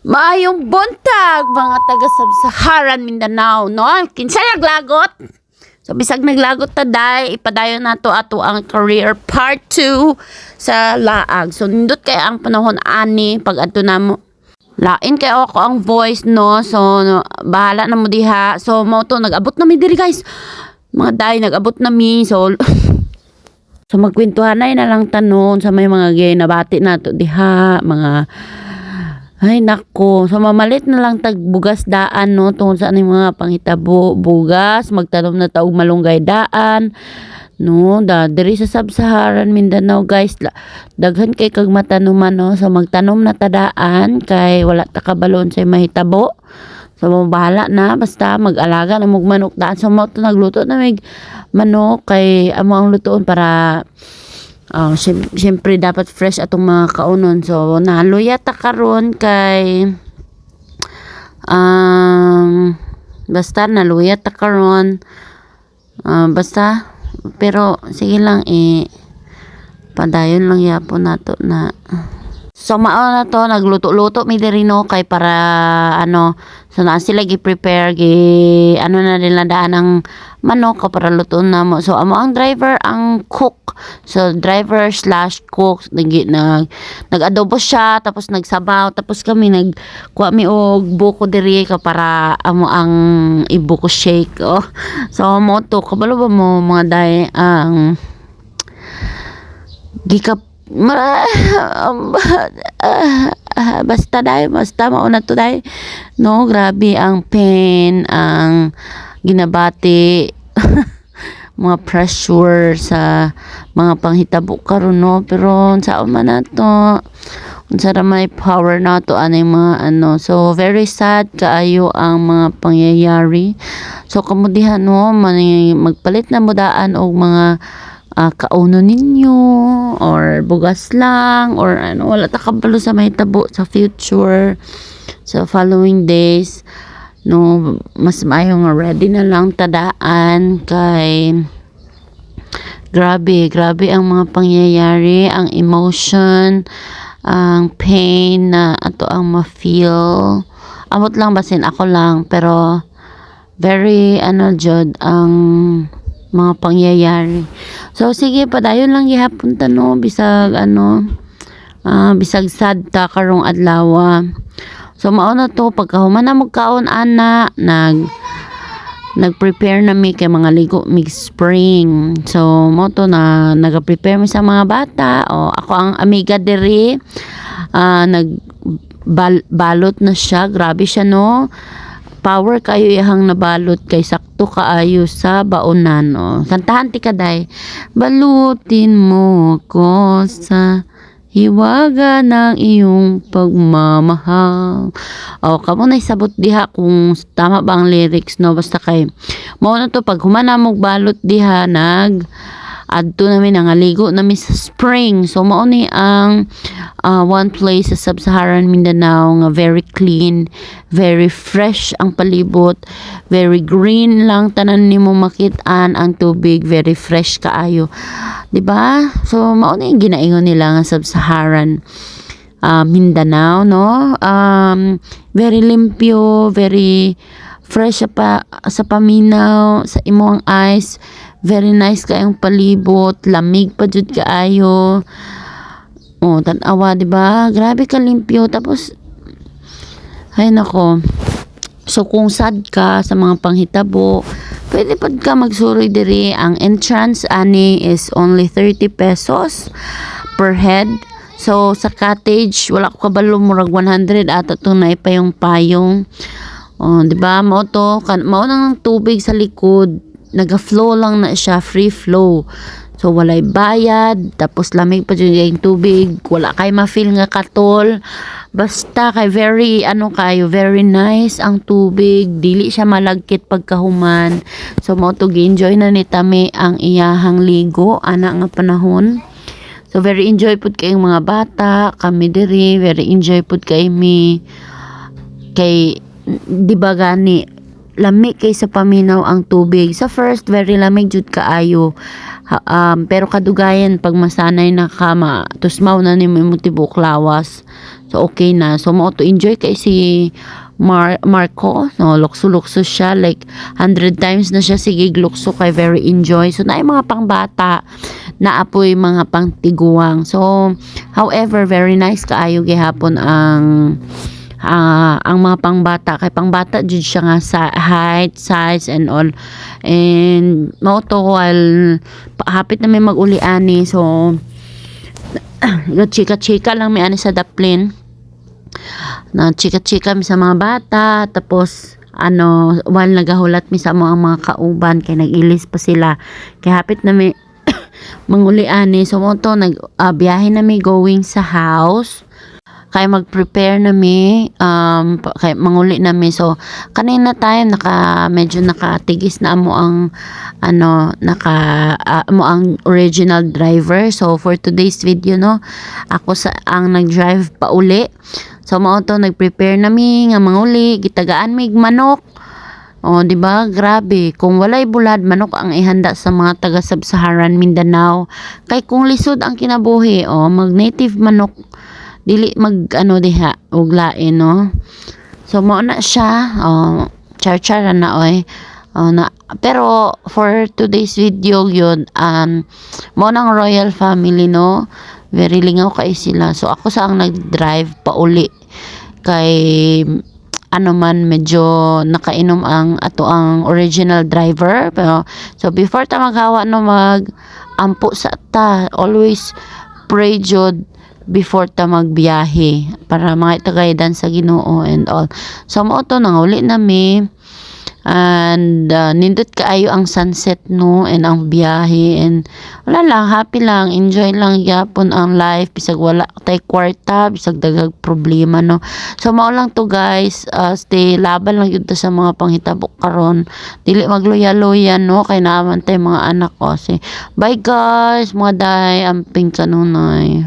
Maayong buntag mga taga Sub-Saharan Mindanao, no? Kinsa naglagot? So bisag naglagot ta day, ipadayon nato ato ang career part 2 sa laag. So nindot kay ang panahon ani pag adto namo. Lain kay ako ang voice, no? So no, bahala na mo diha. So mo to nag-abot na mi diri, guys. Mga day nag-abot na mi. So so magkwentuhan na lang tanon sa may mga gay nabati nato diha, mga ay nako, so mamalit na lang tag bugas daan, no, tungkol sa aning mga panghitabo bugas, magtanom na taog malunggay daan, no, diri sa Sub-Saharan Mindanao, guys, daghan kay kag matanuman, no, so magtanom na tadaan kay wala ta kabalon sa mahitabo. So bahala na, basta mag-alaga na mog manok daan. So mo to nagluto na mig manok kay amo ang lutoon para siyempre dapat fresh atong mga kaunon. So naluya ta karon kay basta naluya ta karon, basta pero sige lang padayon lang yapon nato na. So mao na to, nagluto-luto mi diri, no, kay para so na sila gi-prepare na nila daan ang manok para lutuon na mo. So amo ang driver ang cook. So driver / cook nag-adobo siya, tapos nagsabaw, tapos kami nagkuha mi og buko diri ka para amo ang ibuko shake. So mo to kabalo ba mo mga day ang basta mauna to day, no, grabe ang pain, ang ginabati mga pressure sa mga panghitabo karon, no, pero sa man nato unsa ra may power nato ani mga so very sad kaayo ang mga pangyayari. So kamudihan, no, magpalit na mo daan og mga kauno ninyo or bugas lang or wala ta kabalo sa mahitabo sa future, sa following days, no, mas maayo nga ready na lang tadaan kay grabe ang mga pangyayari, ang emotion, ang pain na ato ang ma-feel. Amot lang basin ako lang, pero very jud ang mga pangyayari. So sige, padayon lang gihapon ta, no, bisag bisag sad ta karong adlaw. So mao na to, pagkahuman na magkaon ana, nag-prepare na mi kay mga ligo mig spring. So mo to na naga-prepare mi sa mga bata. Ako ang amiga diri, balot na siya, grabe siya, no. Power kayo ihang nabalot kay sakto kaayo sa baonan, no. Kantahan ti kaday, balutin mo ko sa hiwaga ng iyong pagmamahal. Kamo na isabot diha kung tama ba ang lyrics, no, basta kay mao na to, pag humana mog balot diha adto namin nangaligo namin sa spring. So mao ni ang one place sa Sub-Saharan Mindanao nga very clean, very fresh ang palibot, very green lang tanan nimo makit-an ang tubig, very fresh kaayo, di ba? So mao ni ginaingon nila nga Sub-Saharan Mindanao, no, very limpyo, very fresh sa paminaw, sa imong eyes, very nice kayong palibot, lamig pa jud kaayo. Tan-awa, di ba? Grabe ka limpyo. Tapos ay nako. So kung sad ka sa mga panghitabo, pwede pad ka magsuroy diri. Ang entrance ani is only 30 pesos per head. So sa cottage, wala ko kabalo, murag 100 ata to na pa yung payong. Di ba? Mao to, mao nang tubig sa likod, naga-flow lang na siya, free flow. So walay bayad, tapos lamig pa dyan yung tubig, wala kay ma-feel nga katol, basta kay very kayo, very nice ang tubig, dili siya malagkit pagkahuman. So mo to gi-enjoy na ni Tami ang iyahang ligo ana nga panahon. So very enjoy pud kayong mga bata, kami diri, very enjoy pud kay mi, kay di ba gani lamig kay sa paminaw ang tubig. Sa first, very lamig jud kaayo. Pero kadugayan pag masanay na kama tusmaw na ni mo tibok lawas. So okay na. So mo to enjoy kay si Marco, no, lukso-lukso siya, like 100 times na siya sige lukso kay very enjoy. So naay mga pangbata na apoy mga pangtiguang. So however very nice kaayo gihapon ang mga pangbata kay pangbata jud siya nga sa height, size and all. And mao to while hapit na may mag-uli ani, so chika-chika lang may ani sa daplin na chika-chika mi sa mga bata, tapos while nagahulat mi sa mga kauban kay nag-ilis pa sila kay hapit na may manguli ani. So mo to biyahe na mi going sa house kay mag-prepare na mi kay manguli na mi. So kanina time medyo nakatigis na amo ang mo ang original driver. So for today's video, no, ako ang nag-drive pa uli. So mao to nag-prepare na mi nga manguli, gitagaan mi manok. Oh, di ba? Grabe. Kung walay bulad, manok ang ihanda sa mga taga Sub-Saharan Mindanao. Kay kung lisod ang kinabuhi, mag-native manok, dili diha, uglain, no? So, mao na siya. Char-chara na, oy. Pero, for today's video, yun, mao nang royal family, no? Very lingaw kay sila. So, ako sa ang nag-drive pa uli. Kay man medyo nakainom ang original driver. Pero so before ta maghawa no ampo sa ta, always pray jud before ta magbiyahe para mga guidance sa Ginoo and all. So mo to nanguli na mi, and nindot kaayo ang sunset, no, and ang biyahe, and wala lang, happy lang, enjoy lang yapon ang life bisag wala tay kwarta, bisag dagag problema, no. So mao lang to guys, stay laban lang yun ta sa mga panghitabo karon, dili magloya-loya, no, kay naman tay mga anak ko. Bye guys, mga day, amping kanunay.